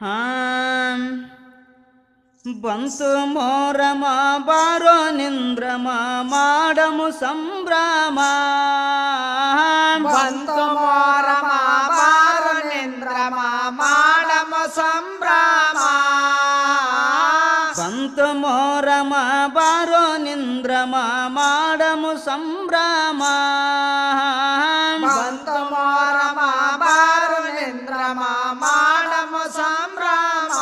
ಹಾಂ ಬಂತು ಮೋರಮ ಬಾರೋ ನಿಂದ್ರಮ ಮಾಡಮು ಸಂಭ್ರಮ ಬಂತು ಮೋರಮ ಬಾರೋ ನಿಂದ್ರಮ ಮಾಡಮು ಸಂಭ್ರಮ ಬಂತು ಮೋರಮ ಬಾರೋ ನಿಂದ್ರಮ ಮಾಡಮು ಸಂಭ್ರಮ ಬಂತು ಮೋರಮ ಬಾರೋ ನಿಂದ್ರಮ ಮಾಡಮು ಸಂಭ್ರಮ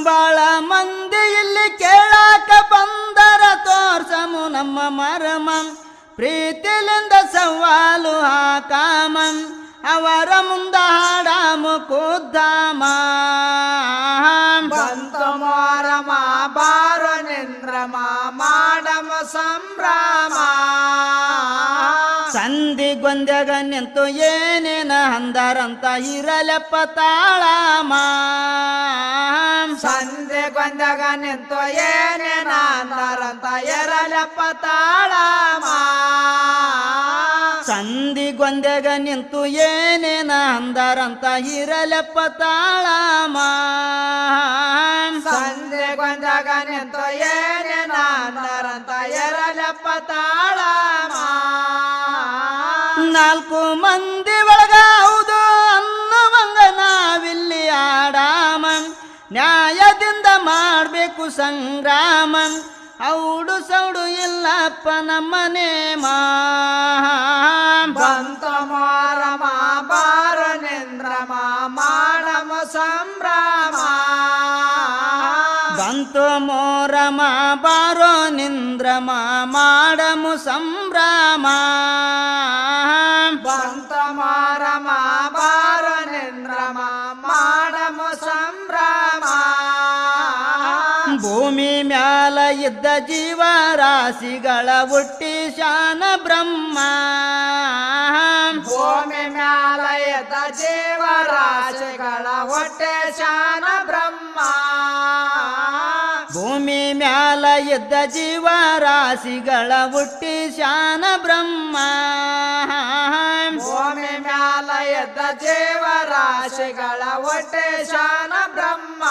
ಬಾಳ ಮಂದಿ ಇಲ್ಲಿ ಕೇಳಾಕ ಬಂದರ ತೋರ್ಸಮು ನಮ್ಮ ಮರಮ ಪ್ರೀತಿಲಿಂದ ಸವಾಲು ಹಾಕಾಮ ಅವರ ಮುಂದ ಹಾಡಾಮು ಕೂದ್ದಾಮ ಬಂತು ಮೋರಮ ಬಾರೋ ನಿಂದ್ರಮ ಮಾಡಮು ಸಂಭ್ರಮ ಸಂಧಿ ಗೊಂದ್ಯಾಗ ನಿಂತು ಏನೇನ ಅಂದಾರಂತ ಇರಲೆಪ್ಪ ತಾಳಾಮ ಸಂಧೆ ಗೊಂದಾಗ ನಿಂತು ಏನೇನ ಅಂದಾರಂತ ಎರಲಪ್ಪ ತಾಳಮ ಸಂಧಿ ಗೊಂದ್ಯಾಗ ನಿಂತು ಏನೇನ ಅಂದಾರಂತ ಇರಲೆಪ್ಪ ತಾಳಾಮ ಸಂಧೆ ಗೊಂದಾಗ ನಿಂತು ಏನೇನ ಅಂದಾರಂತ ಎರಲಪ್ಪ ತಾಳಮ ನಾಲ್ಕು ಮಂದಿ ಒಳಗ ಹೌದು ಅನ್ನುವಂಗ ನಾವಿಲ್ಲಿ ಆಡಾಮ ನ್ಯಾಯದಿಂದ ಮಾಡಬೇಕು ಸಂಗ್ರಾಮ ಔಡು ಸೌಡು ಇಲ್ಲಪ್ಪ ನಮ್ಮ ನೇಮ ಬಂತು ಮೋರಮ ಬಾರೋ ನಿಂದ್ರಮ ಮಾಡಮ ಸಂಭ್ರಮ ಬಂತು ಮೋರಮ ಬಾರೋ ನಿಂದ್ರಮ ಮಾಡಮು ಸಂಭ್ರಮ ಬಂತು ಮೋರಮ ಬಾರೋ ನಿಂದ್ರಮ ಮಾಡಮು ಸಂಭ್ರಮ ಭೂಮಿ ಮ್ಯಾಲ ಇದ್ದ ಜೀವರಾಶಿಗಳ ಹುಟ್ಟಿಶಾನ ಬ್ರಹ್ಮ ಭೂಮಿ ಮ್ಯಾಲ ಎದ್ದ ಜೀವರಾಶಿಗಳ ಹೊಟ್ಟೆ ಶಾನ ಬ್ರಹ್ಮ ಭೂಮಿ ಮ್ಯಾಲ ಇದ್ದ ಜೀವರಾಶಿಗಳ ಹುಟ್ಟಿಶಾನ ಬ್ರಹ್ಮ ಭೂಮಿ ಮ್ಯಾಲ ಎದ್ದ ಜೀವರಾಶಿಗಳ ಹೊಟ್ಟೆ ಶಾನ ಬ್ರಹ್ಮ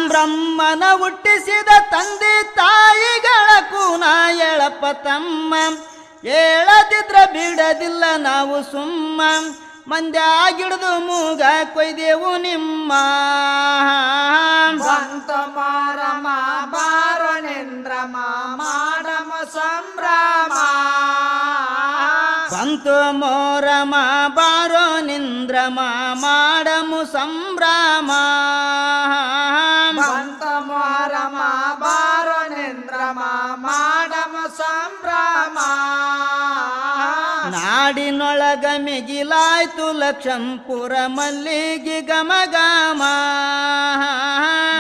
ಬ್ರಹ್ಮನ ಹುಟ್ಟಿಸಿದ ತಂದೆ ತಾಯಿಗಳ ಕೂನ ಎಳಪ ತಮ್ಮ ಹೇಳದಿದ್ರ ಬಿಡದಿಲ್ಲ ನಾವು ಸುಮ್ಮ ಮಂದ್ಯಾಗಿಡ್ದು ಮೂಗ ಕೊಯ್ದೆವು ನಿಮ್ಮ ಬಂತು ಮೋರಮ ಬಾರೋ ನಿಂದ್ರಮ ಮಾಡಮ ಸಂಭ್ರಮ ಬಂತು ಮೋರಮ ಬಾರೋ ನಿಂದ್ರಮ ಮಾಡಮು ಸಂಭ್ರಮ ಬಂತು ಮೋರಮ ಬಾರೋ ನಿಂದ್ರಮ ಮಾಡಮ ಸಂಭ್ರಮ ನಾಡಿನೊಳಗ ಮಿಗಿಲಾಯ್ತು ಲಕ್ಷಂಪುರ ಮಲ್ಲಿಗೆ ಗಮಗಮ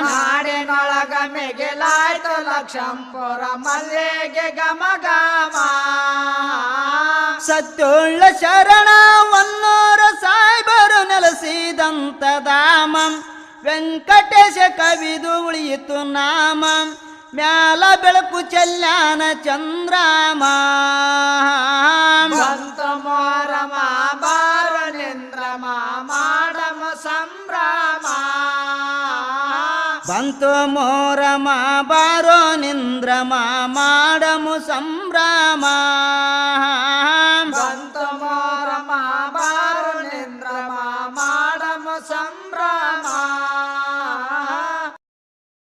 ನಾಡಿನೊಳಗ ಮಿಗಿಲಾಯ್ತು ಲಕ್ಷಂಪುರ ಮಲ್ಲಿಗೆ ಗಮಗಮ ಸತ್ಯುಳ್ಳ ಶರಣ ಒನ್ನೂರ ಸಾಯ್ಬರು ನೆಲೆಸಿದಂತ ಧಾಮ ವೆಂಕಟೇಶ ಕವಿದು ಉಳಿಯಿತು ನಾಮ ಮ್ಯಾಲ ಬೆಳಕು ಚೆಲ್ಲಾನ ಚಂದ್ರಾಮ ಬಂತು ಮೋರಮ ಬಾರೋ ನಿಂದ್ರಮ ಮಾಡಮ ಸಂಭ್ರಮ ಬಂತು ಮೋರಮ ಬಾರೋ ನಿಂದ್ರಮ ಮಾಡಮು ಸಂಭ್ರಮ ಬಂತು ಮೋರಮ ಬಾರೋ ನಿಂದ್ರಮ ಮಾಡಮ ಸಂಭ್ರಮ